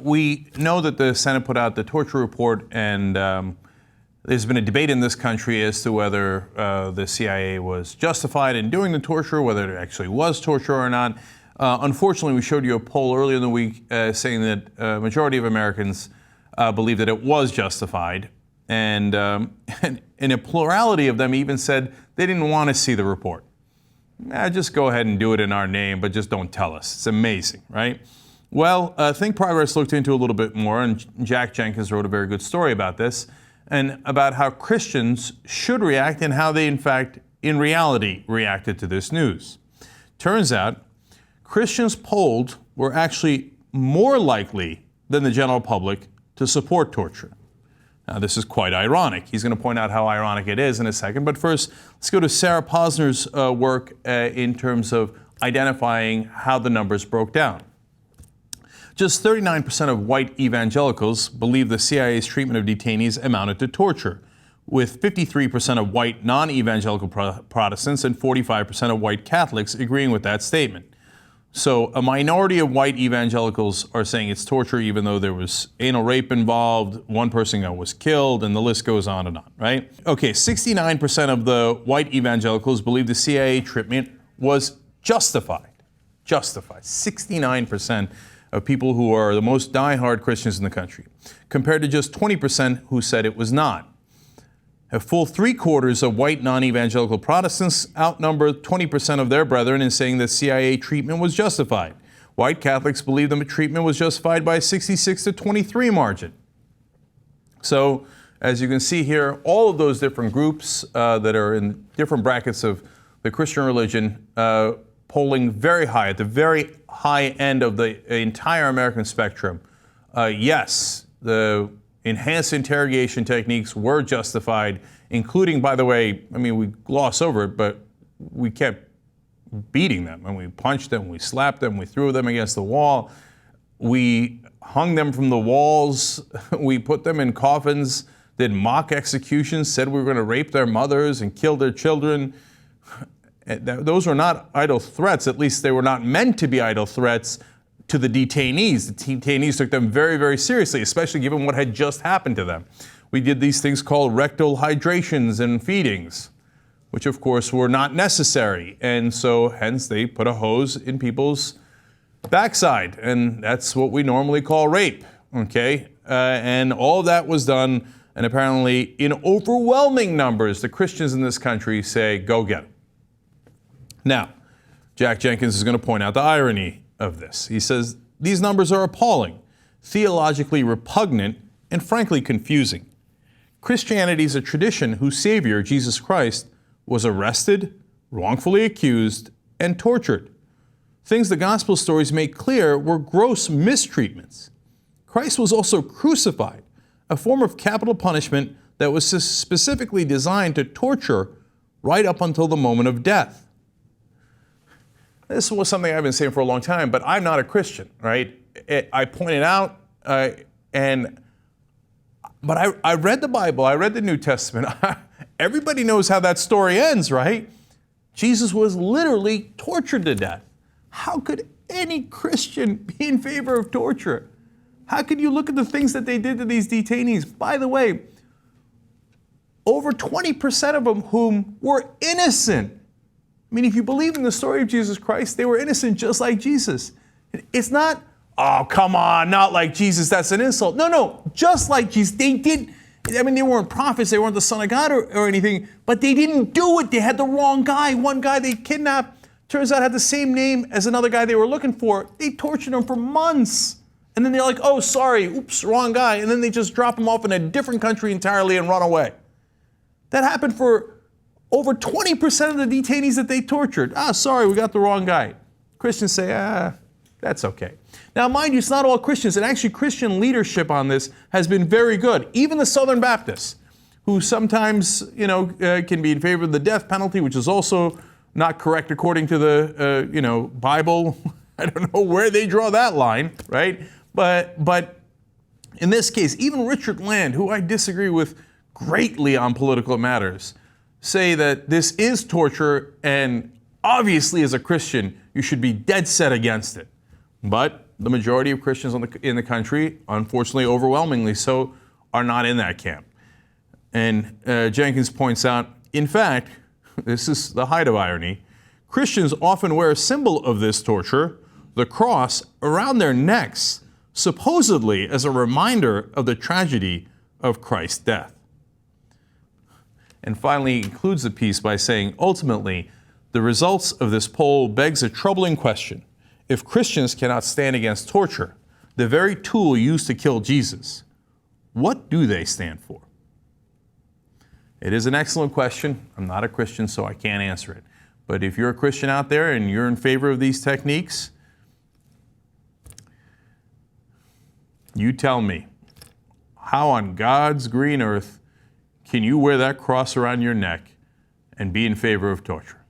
we know that the Senate put out the torture report, and there's been a debate in this country as to whether the CIA was justified in doing the torture, whether it actually was torture or not. Unfortunately, we showed you a poll earlier in the week saying that a majority of Americans believe that it was justified. And a plurality of them even said they didn't want to see the report. Just go ahead and do it in our name, but just don't tell us. It's amazing, right? Well, Think Progress looked into a little bit more, and Jack Jenkins wrote a very good story about this, and about how Christians should react and how they, in fact, in reality, reacted to this news. Turns out, Christians polled were actually more likely than the general public to support torture. Now, this is quite ironic. He's going to point out how ironic it is in a second. But first, let's go to Sarah Posner's work in terms of identifying how the numbers broke down. Just 39% of white evangelicals believe the CIA's treatment of detainees amounted to torture, with 53% of white non-evangelical Protestants and 45% of white Catholics agreeing with that statement. So a minority of white evangelicals are saying it's torture, even though there was anal rape involved, one person was killed, and the list goes on and on, right? Okay, 69% of the white evangelicals believe the CIA treatment was justified. Justified. 69% of people who are the most diehard Christians in the country, compared to just 20% who said it was not. A full 3/4 of white non-evangelical Protestants outnumber 20% of their brethren in saying that CIA treatment was justified. White Catholics believe the treatment was justified by a 66 to 23 margin. So, as you can see here, all of those different groups that are in different brackets of the Christian religion polling very high, at the very high end of the entire American spectrum. Yes, the enhanced interrogation techniques were justified, including, by the way, I mean, we gloss over it, but we kept beating them, and we punched them, we slapped them, we threw them against the wall, we hung them from the walls, we put them in coffins, did mock executions, said we were going to rape their mothers and kill their children. Those were not idle threats, at least they were not meant to be idle threats to the detainees. The detainees took them very, very seriously, especially given what had just happened to them. We did these things called rectal hydrations and feedings, which of course were not necessary. And so hence they put a hose in people's backside. And that's what we normally call rape, okay? And all of that was done, and apparently in overwhelming numbers, the Christians in this country say, go get it. Now, Jack Jenkins is going to point out the irony of this. He says, these numbers are appalling, theologically repugnant, and frankly confusing. Christianity is a tradition whose Savior, Jesus Christ, was arrested, wrongfully accused, and tortured. Things the gospel stories make clear were gross mistreatments. Christ was also crucified, a form of capital punishment that was specifically designed to torture right up until the moment of death. This was something I've been saying for a long time, but I'm not a Christian, right? I pointed out, but I read the Bible, I read the New Testament. Everybody knows how that story ends, right? Jesus was literally tortured to death. How could any Christian be in favor of torture? How could you look at the things that they did to these detainees? By the way, over 20% of them whom were innocent. I mean, if you believe in the story of Jesus Christ, they were innocent just like Jesus. It's not, oh, come on, not like Jesus, that's an insult. No, just like Jesus. They weren't prophets, they weren't the Son of God or anything, but they didn't do it. They had the wrong guy. One guy they kidnapped, turns out had the same name as another guy they were looking for. They tortured him for months. And then they're like, oh, sorry, oops, wrong guy. And then they just drop him off in a different country entirely and run away. That happened for over 20% of the detainees that they tortured. Sorry, we got the wrong guy. Christians say, that's okay. Now, mind you, it's not all Christians, and actually Christian leadership on this has been very good. Even the Southern Baptists, who sometimes, can be in favor of the death penalty, which is also not correct according to the, Bible. I don't know where they draw that line, right? But in this case, even Richard Land, who I disagree with greatly on political matters, say that this is torture, and obviously as a Christian, you should be dead set against it. But the majority of Christians in the country, unfortunately overwhelmingly so, are not in that camp. And Jenkins points out, in fact, this is the height of irony, Christians often wear a symbol of this torture, the cross, around their necks, supposedly as a reminder of the tragedy of Christ's death. And finally, he concludes the piece by saying, ultimately, the results of this poll begs a troubling question. If Christians cannot stand against torture, the very tool used to kill Jesus, what do they stand for? It is an excellent question. I'm not a Christian, so I can't answer it. But if you're a Christian out there and you're in favor of these techniques, you tell me, how on God's green earth can you wear that cross around your neck and be in favor of torture?